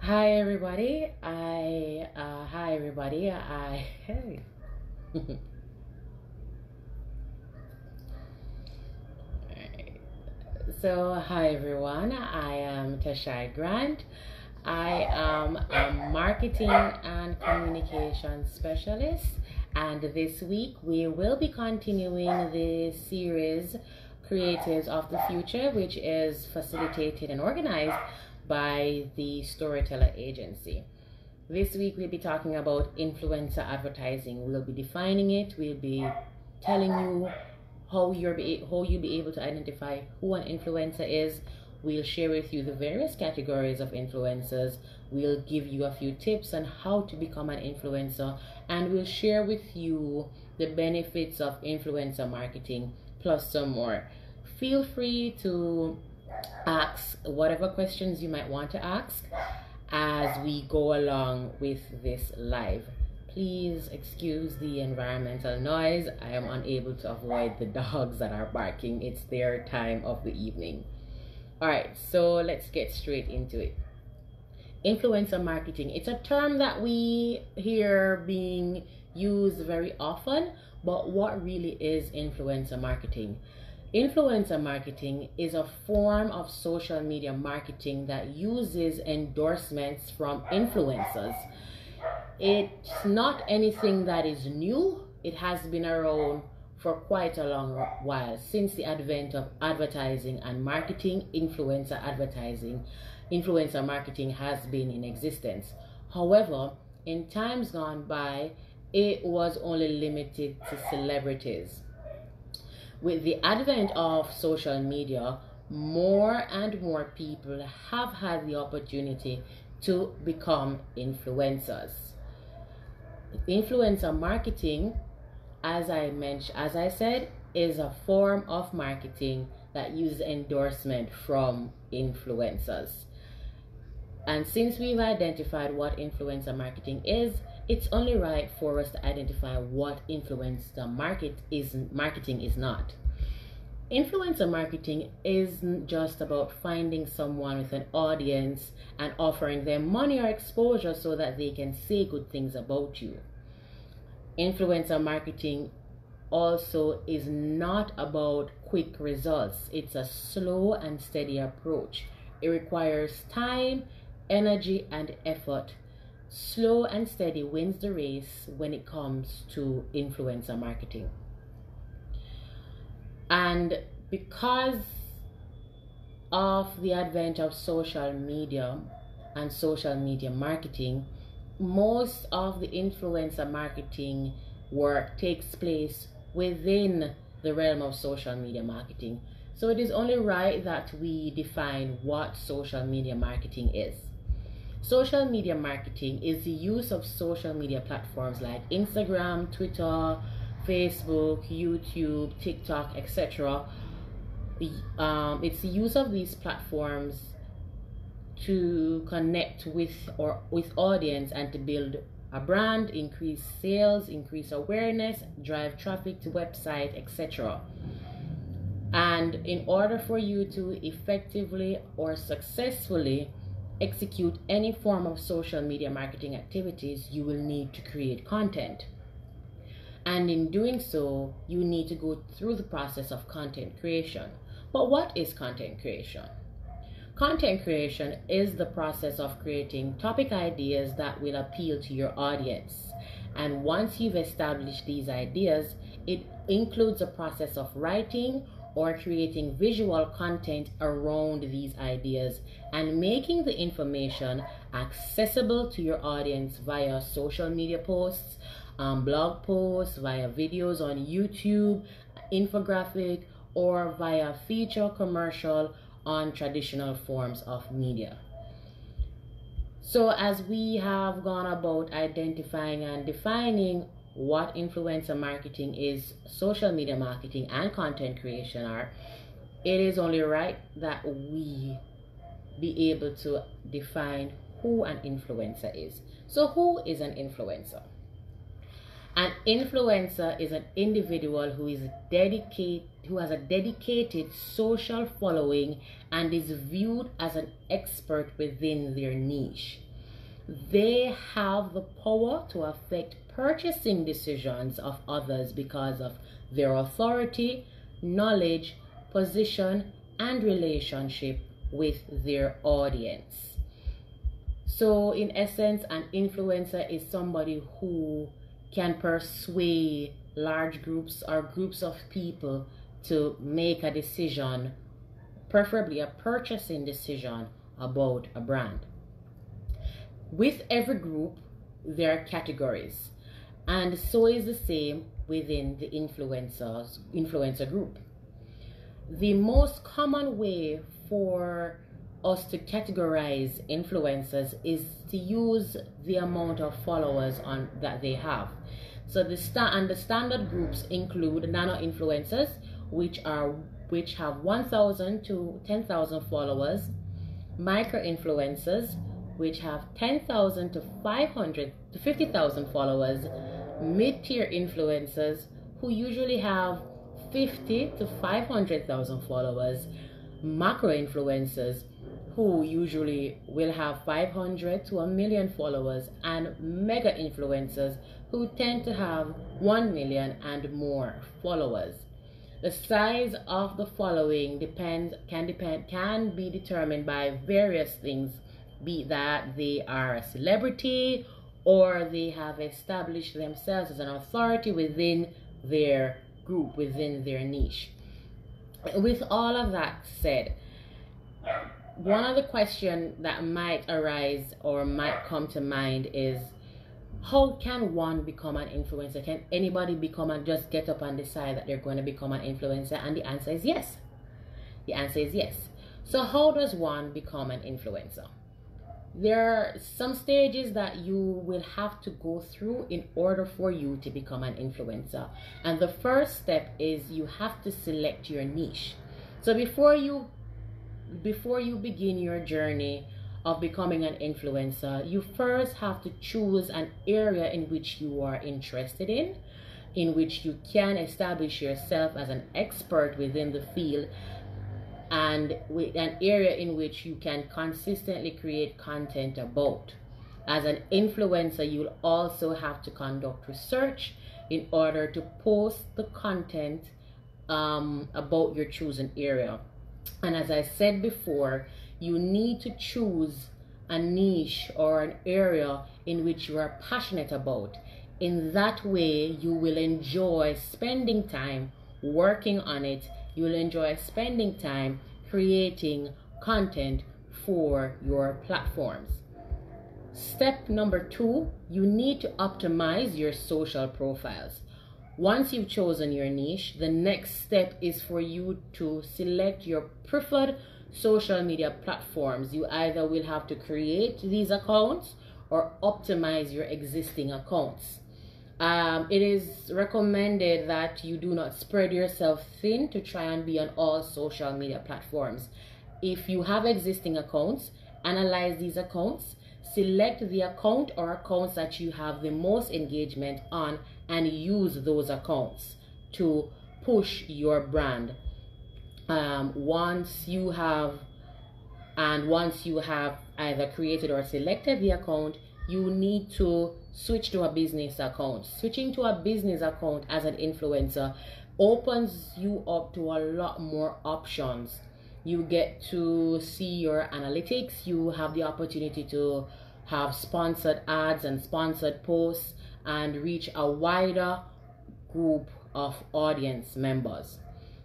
Hi everybody. Hi everybody. I hey. Alright. So hi everyone. I am Tashai Grant. I am a marketing and communication specialist, and this week we will be continuing the series Creatives of the Future, which is facilitated and organized by the Storyteller Agency. This week we'll be talking about influencer advertising. We'll be defining it. We'll be telling you how you'll be able to identify who an influencer is. We'll share with you the various categories of influencers. We'll give you a few tips on how to become an influencer, and we'll share with you the benefits of influencer marketing plus some more. Feel free to ask whatever questions you might want to ask as we go along with this live. Please excuse the environmental noise. I am unable to avoid the dogs that are barking. It's their time of the evening. All right, so let's get straight into it. Influencer marketing. It's a term that we hear being used very often, but what really is influencer marketing? Influencer marketing is a form of social media marketing that uses endorsements from influencers. It's not anything that is new. It has been around for quite a long while, since the advent of advertising and marketing. Influencer marketing has been in existence. However, in times gone by, it was only limited to celebrities. With the advent of social media, more and more people have had the opportunity to become influencers. Influencer marketing, as I said, is a form of marketing that uses endorsement from influencers. And since we've identified what influencer marketing is, it's only right for us to identify what marketing is not. Influencer marketing isn't just about finding someone with an audience and offering them money or exposure so that they can say good things about you. Influencer marketing also is not about quick results. It's a slow and steady approach. It requires time, energy, and effort. Slow and steady wins the race when it comes to influencer marketing. And because of the advent of social media and social media marketing, most of the influencer marketing work takes place within the realm of social media marketing. So it is only right that we define what social media marketing is. Social media marketing is the use of social media platforms like Instagram, Twitter, Facebook, YouTube, TikTok, etc. It's the use of these platforms to connect with audience and to build a brand, increase sales, increase awareness, drive traffic to website, etc. And in order for you to effectively or successfully execute any form of social media marketing activities, you will need to create content. And in doing so, you need to go through the process of content creation. But what is content creation? Content creation is the process of creating topic ideas that will appeal to your audience. And once you've established these ideas, it includes a process of writing or creating visual content around these ideas and making the information accessible to your audience via social media posts, blog posts, via videos on YouTube, infographic, or via feature commercial on traditional forms of media. So as we have gone about identifying and defining what influencer marketing is, social media marketing, and content creation are, it is only right that we be able to define who an influencer is. So who is an influencer? An influencer is an individual who has a dedicated social following and is viewed as an expert within their niche. They have the power to affect purchasing decisions of others because of their authority, knowledge, position, and relationship with their audience. So in essence, an influencer is somebody who can persuade large groups or groups of people to make a decision, preferably a purchasing decision about a brand. With every group, there are categories, and so is the same within the influencer group. The most common way for us to categorize influencers is to use the amount of followers that they have. So the standard groups include nano influencers, which have 1,000 to 10,000 followers, micro influencers, which have 10,000 to 500 to 50,000 followers, mid-tier influencers who usually have 50 to 500,000 followers, macro influencers who usually will have 500 to 1 million followers, and mega influencers who tend to have 1 million and more followers. The size of the following can be determined by various things, be that they are a celebrity or they have established themselves as an authority within their group, within their niche. With all of that said, one of the questions that might arise or might come to mind is, how can one become an influencer? Can anybody become and just get up and decide that they're going to become an influencer? And the answer is yes. The answer is yes. So how does one become an influencer? There are some stages that you will have to go through in order for you to become an influencer. And the first step is you have to select your niche. So before you begin your journey of becoming an influencer, you first have to choose an area in which you are interested in which you can establish yourself as an expert within the field, and with an area in which you can consistently create content about. As an influencer, you'll also have to conduct research in order to post the content about your chosen area. And as I said before, you need to choose a niche or an area in which you are passionate about. In that way, you will enjoy spending time working on it. You will enjoy spending time creating content for your platforms. Step number 2, you need to optimize your social profiles. Once you've chosen your niche, the next step is for you to select your preferred social media platforms. You either will have to create these accounts or optimize your existing accounts. It is recommended that you do not spread yourself thin to try and be on all social media platforms. If you have existing accounts, analyze these accounts, select the account or accounts that you have the most engagement on, and use those accounts to push your brand. Once you have either created or selected the account, you need to switch to a business account. Switching to a business account as an influencer opens you up to a lot more options. You get to see your analytics. You have the opportunity to have sponsored ads and sponsored posts and reach a wider group of audience members.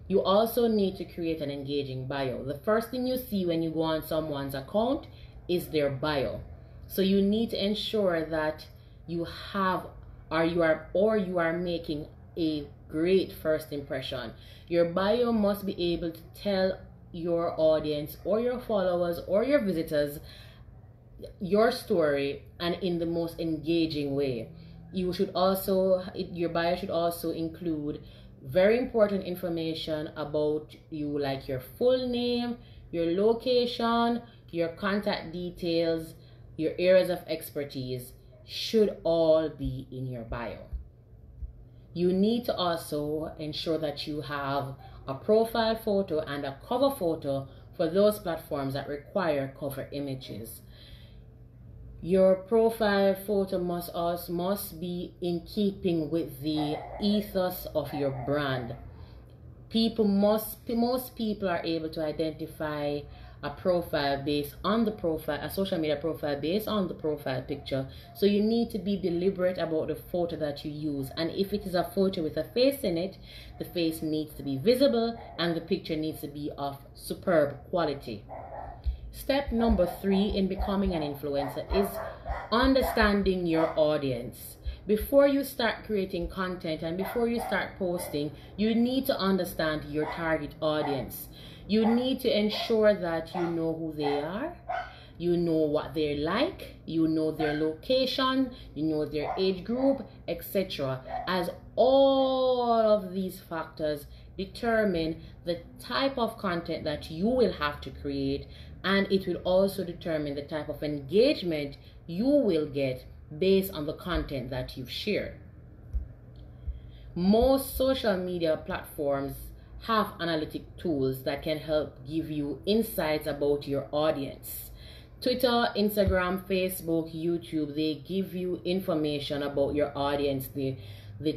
You also need to create an engaging bio. The first thing you see when you go on someone's account is their bio. So you need to ensure that you have you are making a great first impression. Your bio must be able to tell your audience or your followers or your visitors your story, and in the most engaging way. Your bio should also include very important information about you, like your full name, your location, your contact details, your areas of expertise should all be in your bio. You need to also ensure that you have a profile photo and a cover photo for those platforms that require cover images. Your profile photo must be in keeping with the ethos of your brand. Most people are able to identify a profile based on the profile, a social media profile based on the profile picture. So you need to be deliberate about the photo that you use. And if it is a photo with a face in it, the face needs to be visible and the picture needs to be of superb quality. Step number 3 in becoming an influencer is understanding your audience. Before you start creating content and before you start posting, you need to understand your target audience. You need to ensure that you know who they are, you know what they're like, you know their location, you know their age group, etc. As all of these factors determine the type of content that you will have to create, and it will also determine the type of engagement you will get based on the content that you've shared. Most social media platforms have analytic tools that can help give you insights about your audience. Twitter, Instagram, Facebook, YouTube, they give you information about your audience, the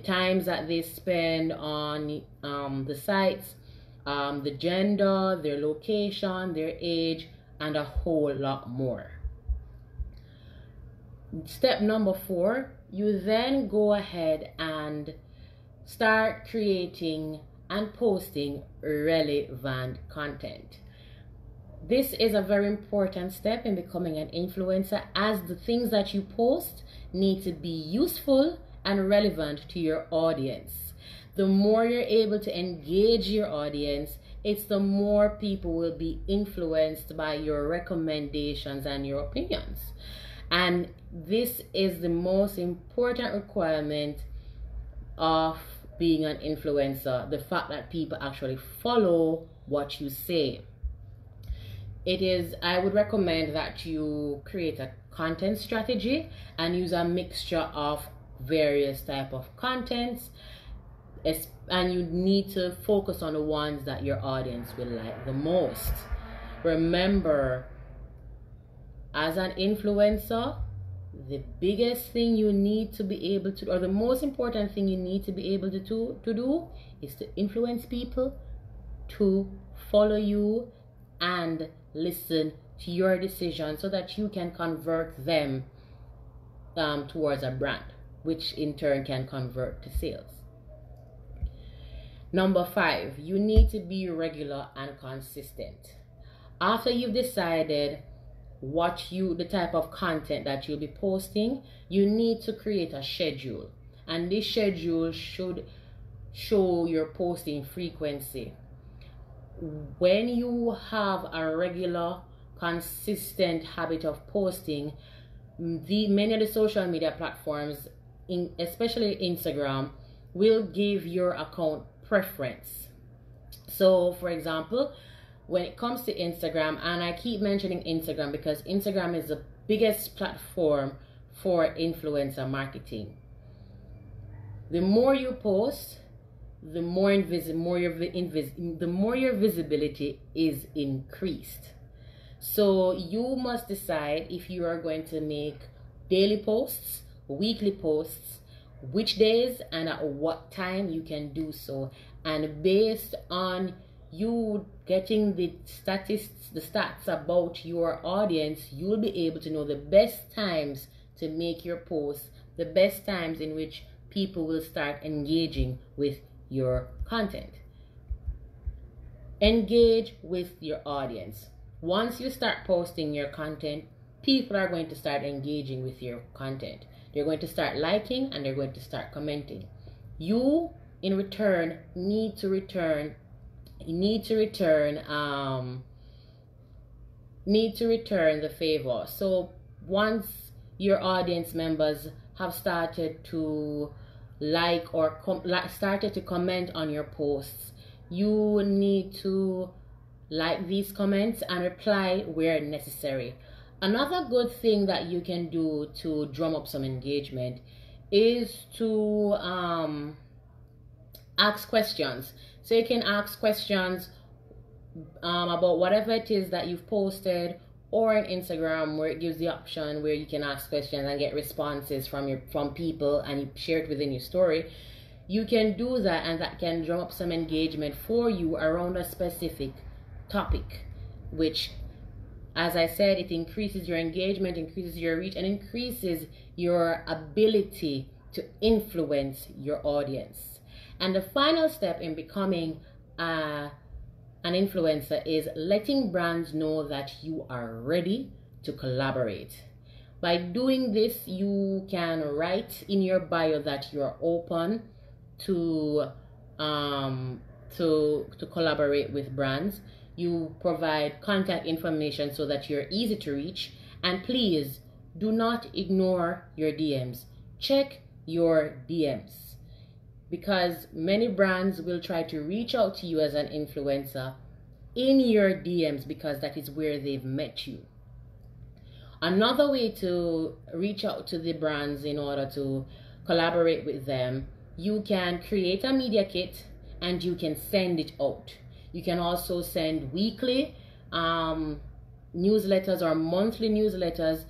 times that they spend on the sites, the gender, their location, their age, and a whole lot more. Step number 4, you then go ahead and start creating and posting relevant content. This is a very important step in becoming an influencer, as the things that you post need to be useful and relevant to your audience. The more you're able to engage your audience, it's the more people will be influenced by your recommendations and your opinions. And this is the most important requirement of being an influencer, the fact that people actually follow what you say. I would recommend that you create a content strategy and use a mixture of various type of contents, and you need to focus on the ones that your audience will like the most. Remember, as an influencer, the biggest thing you need to be able to, or the most important thing you need to be able to do is to influence people to follow you and listen to your decisions so that you can convert them towards a brand, which in turn can convert to sales. Number 5, you need to be regular and consistent. After you've decided the type of content that you'll be posting, you need to create a schedule, and this schedule should show your posting frequency. When you have a regular, consistent habit of posting, many of the social media platforms, especially Instagram, will give your account preference. So for example, when it comes to Instagram, and I keep mentioning Instagram because Instagram is the biggest platform for influencer marketing. The more you post, the more your visibility is increased. So you must decide if you are going to make daily posts, weekly posts, which days and at what time you can do so. And based on you getting the stats about your audience, you'll be able to know the best times to make your posts, the best times in which people will start engaging with your content. Engage with your audience. Once you start posting your content, people are going to start engaging with your content. They're going to start liking and they're going to start commenting. You, in return, need to return the favor. So once your audience members have started to like or started to comment on your posts, you need to like these comments and reply where necessary. Another good thing that you can do to drum up some engagement is to ask questions. So you can ask questions about whatever it is that you've posted. or in Instagram, where it gives the option where you can ask questions and get responses from people, and you share it within your story. You can do that, and that can drum up some engagement for you around a specific topic, which, as I said, it increases your engagement, increases your reach, and increases your ability to influence your audience. And the final step in becoming an influencer is letting brands know that you are ready to collaborate. By doing this, you can write in your bio that you're open to collaborate with brands. You provide contact information so that you're easy to reach, and please do not ignore your DMs. Check your DMs, because many brands will try to reach out to you as an influencer in your DMs because that is where they've met you. Another way to reach out to the brands in order to collaborate with them, you can create a media kit and you can send it out. You can also send weekly newsletters or monthly newsletters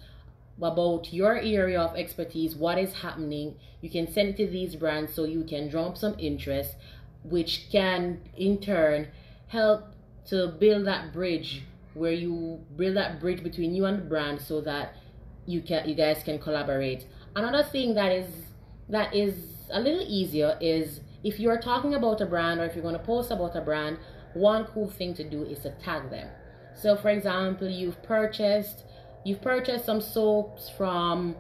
about your area of expertise, what is happening. You can send it to these brands so you can drum up some interest, which can in turn help to build that bridge, where you build that bridge between you and the brand so that you guys can collaborate. Another thing that is a little easier is if you're talking about a brand, or if you're going to post about a brand, one cool thing to do is to tag them. So for example, you've purchased some soaps from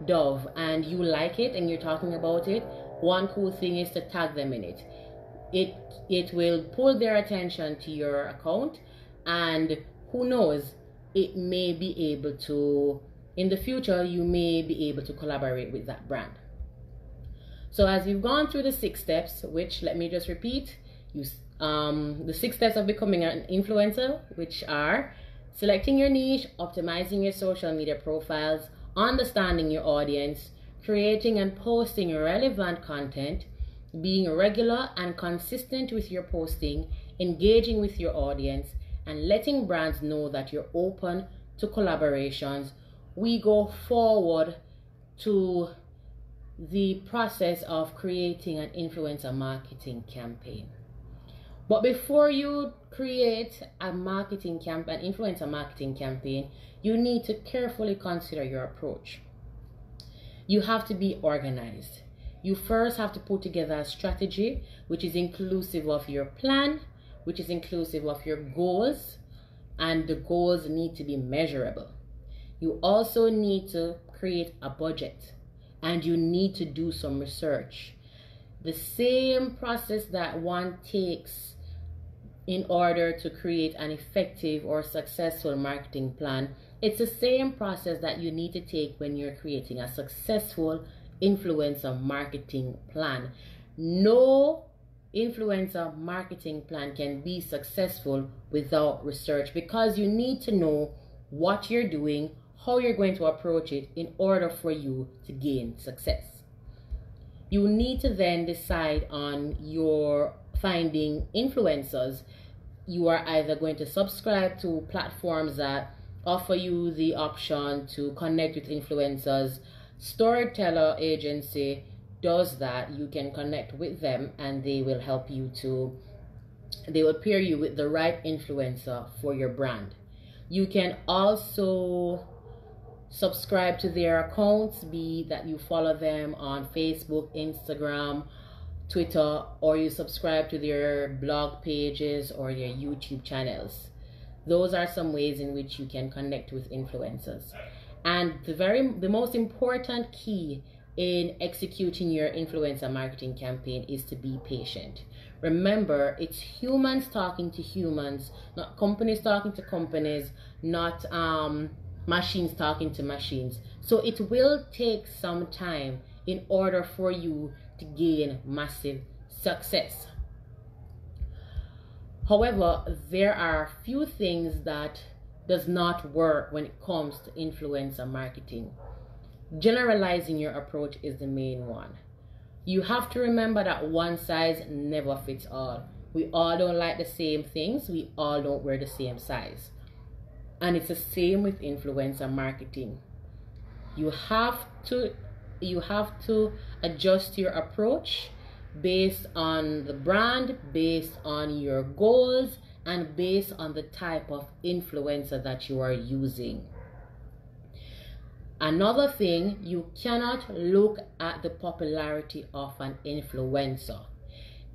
Dove and you like it and you're talking about it. One cool thing is to tag them in it. It will pull their attention to your account, and who knows, it may be able to, in the future, you may be able to collaborate with that brand. So as we've gone through the 6 steps, which let me just repeat, the 6 steps of becoming an influencer, which are selecting your niche, optimizing your social media profiles, understanding your audience, creating and posting relevant content, being regular and consistent with your posting, engaging with your audience, and letting brands know that you're open to collaborations. We go forward to the process of creating an influencer marketing campaign. But before you create an influencer marketing campaign, you need to carefully consider your approach. You have to be organized. You first have to put together a strategy which is inclusive of your plan, which is inclusive of your goals, and the goals need to be measurable. You also need to create a budget, and you need to do some research. The same process that one takes in order to create an effective or successful marketing plan, it's the same process that you need to take when you're creating a successful influencer marketing plan. No influencer marketing plan can be successful without research, because you need to know what you're doing, how you're going to approach it in order for you to gain success. You need to then decide on your finding influencers. You are either going to subscribe to platforms that offer you the option to connect with influencers. Storyteller agency does that. You can connect with them and they will help you they will pair you with the right influencer for your brand. You can also subscribe to their accounts, be that you follow them on Facebook, Instagram, Twitter, or you subscribe to their blog pages or their YouTube channels. Those are some ways in which you can connect with influencers. And the most important key in executing your influencer marketing campaign is to be patient. Remember, it's humans talking to humans, not companies talking to companies, not machines talking to machines. So it will take some time in order for you to gain massive success. However, there are a few things that does not work when it comes to influencer marketing. Generalizing your approach is the main one. You have to remember that one size never fits all. We all don't like the same things. We all don't wear the same size. And it's the same with influencer marketing. You have to adjust your approach based on the brand, based on your goals, and based on the type of influencer that you are using. Another thing, you cannot look at the popularity of an influencer.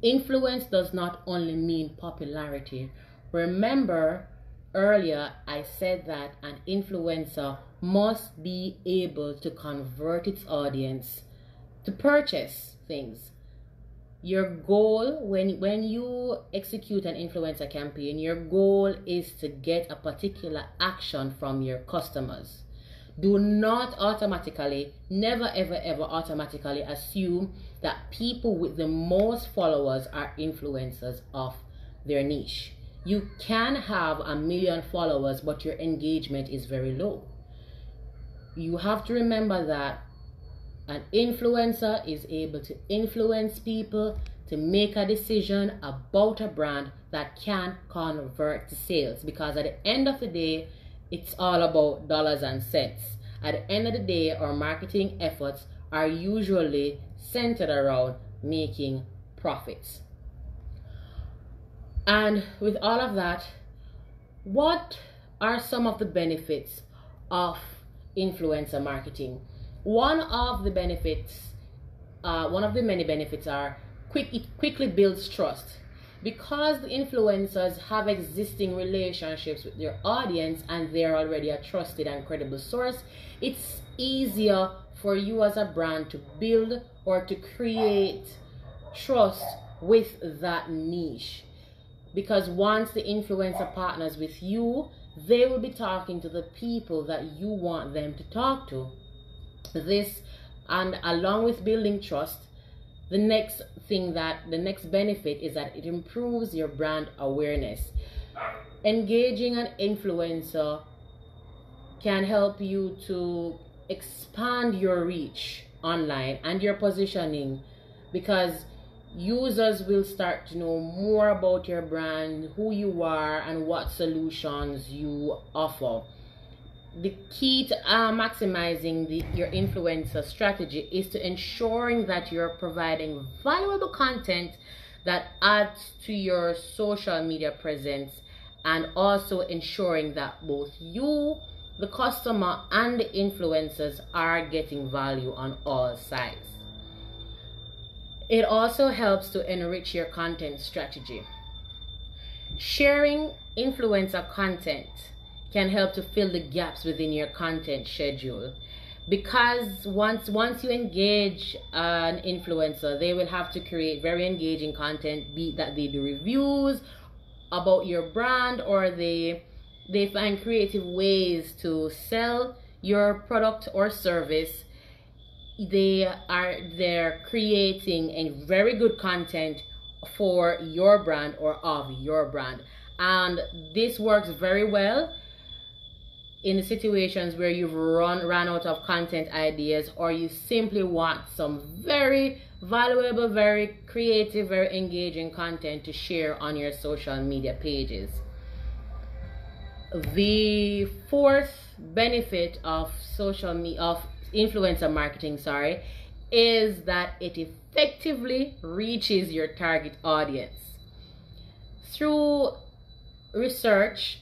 Influence does not only mean popularity. Remember, earlier I said that an influencer must be able to convert its audience to purchase things. Your goal when you execute an influencer campaign, your goal is to get a particular action from your customers. Do not automatically, never ever ever automatically assume that people with the most followers are influencers of their niche. You can have 1 million followers, but your engagement is very low. You have to remember that an influencer is able to influence people to make a decision about a brand that can convert to sales, because at the end of the day, it's all about dollars and cents. At the end of the day, our marketing efforts are usually centered around making profits. And with all of that, what are some of the benefits of influencer marketing? One of the many benefits are it quickly builds trust. Because the influencers have existing relationships with their audience and they're already a trusted and credible source, it's easier for you as a brand to build or to create trust with that niche. Because once the influencer partners with you, they will be talking to the people that you want them to talk to. This, and along with building trust, the next benefit is that it improves your brand awareness. Engaging an influencer can help you to expand your reach online and your positioning, because users will start to know more about your brand, who you are, and what solutions you offer. The key to maximizing your influencer strategy is to ensuring that you're providing valuable content that adds to your social media presence, and also ensuring that both you, the customer, and the influencers are getting value on all sides. It also helps to enrich your content strategy. Sharing influencer content can help to fill the gaps within your content schedule, because once you engage an influencer, they will have to create very engaging content, be it that they do reviews about your brand, or they find creative ways to sell your product or service. They're creating a very good content for your brand or of your brand, and this works very well in the situations where you've run out of content ideas, or you simply want some very valuable, very creative, very engaging content to share on your social media pages. The fourth benefit of influencer marketing, is that it effectively reaches your target audience. Through research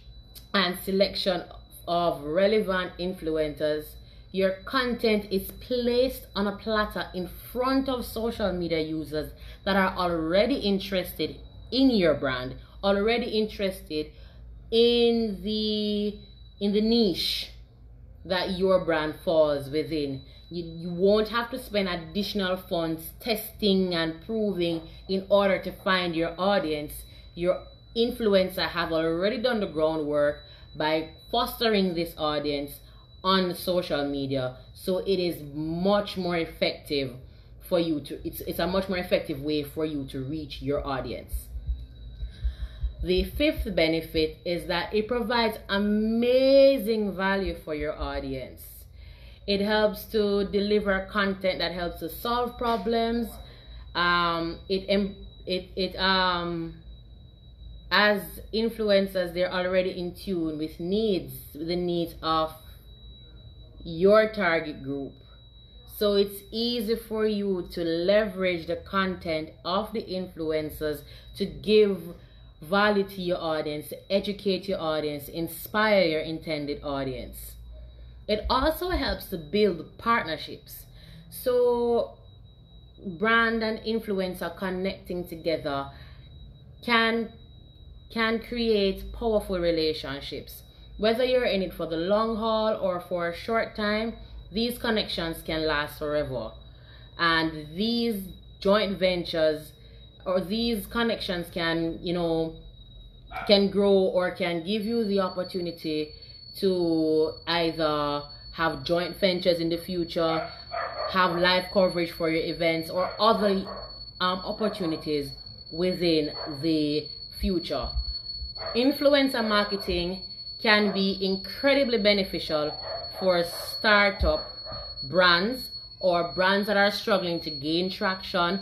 and selection of relevant influencers, your content is placed on a platter in front of social media users that are already interested in your brand, already interested in the niche that your brand falls within. You won't have to spend additional funds testing and proving in order to find your audience. Your influencer have already done the groundwork by fostering this audience on social media, so it is much more effective for you to it's a much more effective way for you to reach your audience. The fifth benefit is that it provides amazing value for your audience. It helps to deliver content that helps to solve problems. It as influencers, they're already in tune with the needs of your target group. So it's easy for you to leverage the content of the influencers to give value to your audience, to educate your audience, inspire your intended audience. It also helps to build partnerships. So brand and influencer connecting together can create powerful relationships. Whether you're in it for the long haul or for a short time, these connections can last forever. And these joint ventures or these connections can, can grow or can give you the opportunity to either have joint ventures in the future, have live coverage for your events, or other opportunities within the future. Influencer marketing can be incredibly beneficial for startup brands or brands that are struggling to gain traction,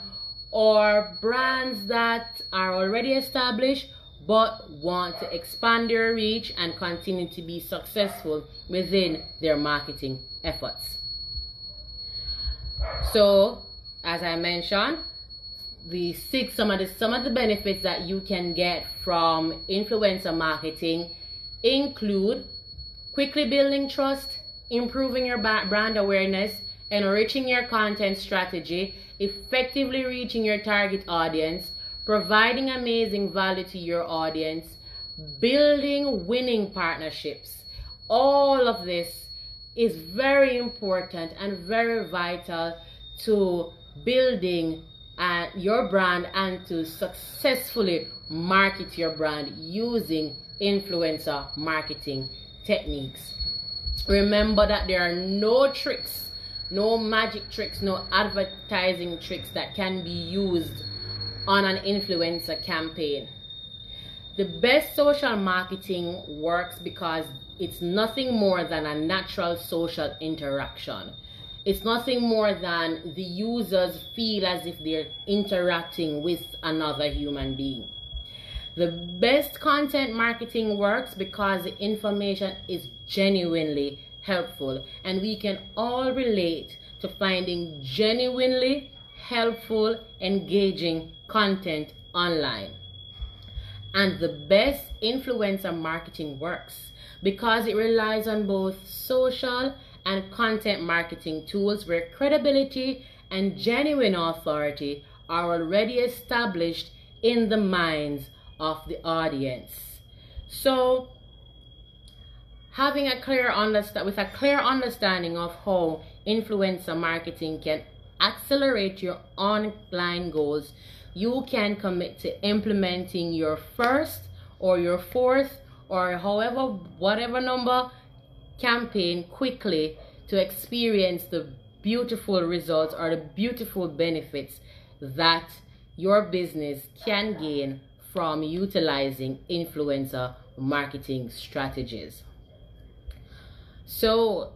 or brands that are already established but want to expand their reach and continue to be successful within their marketing efforts. So, as I mentioned, some of the benefits that you can get from influencer marketing include quickly building trust, improving your brand awareness, enriching your content strategy, effectively reaching your target audience, providing amazing value to your audience, building winning partnerships. All of this is very important and very vital to building your brand and to successfully market your brand using influencer marketing techniques. Remember that there are no tricks, no magic tricks, no advertising tricks that can be used on an influencer campaign. The best social marketing works because it's nothing more than a natural social interaction. It's nothing more than the users feel as if they're interacting with another human being. The best content marketing works because the information is genuinely helpful, and we can all relate to finding genuinely helpful, engaging content online. And the best influencer marketing works because it relies on both social and content marketing tools where credibility and genuine authority are already established in the minds of the audience. So having a clear understanding of how influencer marketing can accelerate your online goals, you can commit to implementing your first or your fourth or whatever number campaign quickly to experience the beautiful results or the beautiful benefits that your business can gain from utilizing influencer marketing strategies. So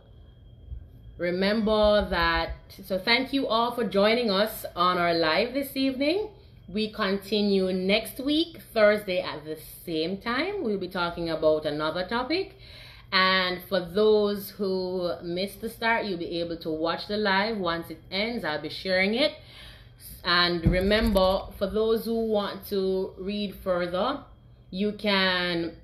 remember that. So thank you all for joining us on our live this evening. We continue next week, Thursday at the same time. We'll be talking about another topic. And for those who missed the start, you'll be able to watch the live. Once it ends, I'll be sharing it. And remember, for those who want to read further, you can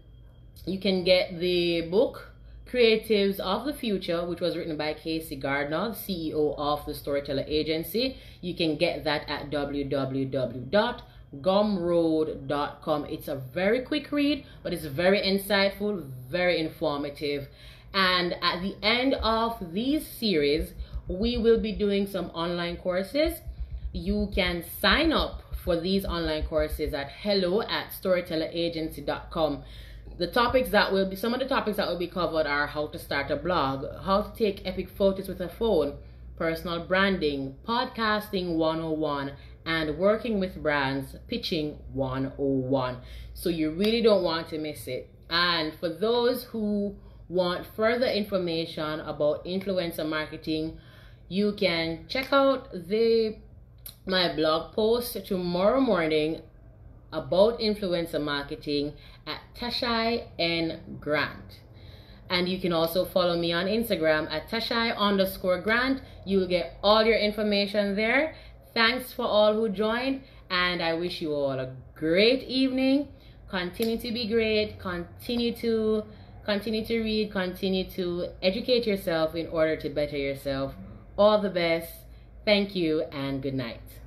get the book Creatives of the Future, which was written by Casey Gardner, the CEO of the Storyteller Agency. You can get that at www.gumroad.com. It's a very quick read, but it's very insightful, very informative. And at the end of these series, we will be doing some online courses. You can sign up for these online courses at hello@storytelleragency.com. Some of the topics that will be covered are how to start a blog, how to take epic photos with a phone, personal branding, podcasting 101, and working with brands, pitching 101. So you really don't want to miss it. And for those who want further information about influencer marketing, you can check out my blog post tomorrow morning about influencer marketing at Tashai N. Grant. And you can also follow me on Instagram at Tashai_Grant. You'll get all your information there. Thanks for all who joined, and I wish you all a great evening. Continue to be great. Continue to read. Continue to educate yourself in order to better yourself. All the best. Thank you and good night.